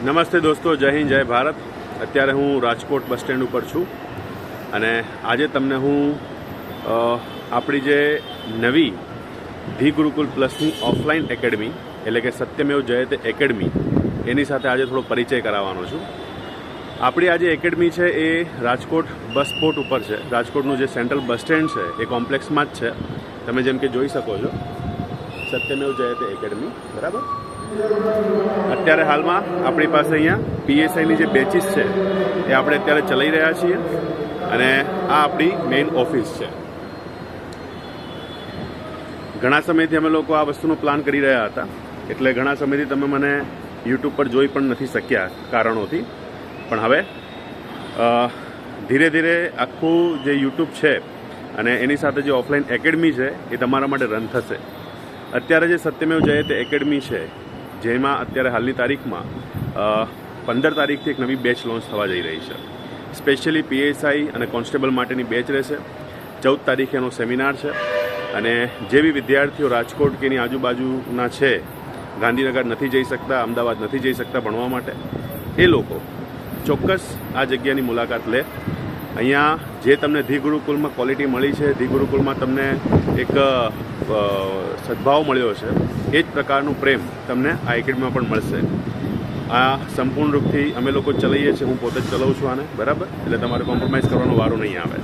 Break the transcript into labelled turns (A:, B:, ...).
A: નમસ્તે દોસ્તો, જય હિન્દ જય ભારત। અત્યારે હું રાજકોટ બસ સ્ટેન્ડ ઉપર છું અને આજે તમને હું આપણી જે નવી ધી ગુરુકુલ પ્લસની ઓફલાઈન એકેડમી એટલે કે સત્યમેવ જયતે એકેડમી એની સાથે આજે થોડો પરિચય કરાવવાનો છું। આપણી આ જે એકેડમી છે એ રાજકોટ બસ સ્પોટ ઉપર છે। રાજકોટનું જે સેન્ટ્રલ બસ સ્ટેન્ડ છે એ કોમ્પ્લેક્સમાં જ છે। તમે જેમ કે જોઈ શકો છો સત્યમેવ જયતે એકેડમી, બરાબર। અત્યારે હાલમાં આપણી પાસે અહીંયા પીએસઆઈની જે બેચીસ છે એ આપણે અત્યારે ચલાવી રહ્યા છીએ અને આ આપણી મેઇન ઓફિસ છે। ઘણા સમયથી અમે લોકો આ વસ્તુનો પ્લાન કરી રહ્યા હતા, એટલે ઘણા સમયથી તમે મને યુટ્યુબ પર જોઈ પણ નથી શક્યા કારણોથી, પણ હવે ધીરે ધીરે આખું જે યુટ્યુબ છે અને એની સાથે જે ઓફલાઈન એકેડમી છે એ તમારા માટે રન થશે। અત્યારે જે સત્યમેવ જયતે એકેડમી છે જેમાં અત્યારે હાલની તારીખમાં 15 તારીખથી એક નવી બેચ લોન્ચ થવા જઈ રહી છે। સ્પેશિયલી પીએસઆઈ અને કોન્સ્ટેબલ માટેની બેચ રહેશે। 14 તારીખે એનો સેમિનાર છે અને જે બી વિદ્યાર્થીઓ રાજકોટ કે એની આજુબાજુના છે, ગાંધીનગર નથી જઈ શકતા, અમદાવાદ નથી જઈ શકતા ભણવા માટે, એ લોકો ચોક્કસ આ જગ્યાની મુલાકાત લે। અહીંયા જે તમને ધી ગુરુકુલમાં ક્વોલિટી મળી છે, ધી ગુરુકુલમાં તમને એક સદભાવ મળ્યો છે, એ જ પ્રકારનું પ્રેમ તમને આ એકેડમીમાં પણ મળશે। આ સંપૂર્ણ રૂપથી અમે લોકો ચલાવીએ છીએ, હું પોતે જ ચલાવું છું આને, બરાબર। એટલે તમારે કોમ્પ્રોમાઇઝ કરવાનો વારો નહીં આવે।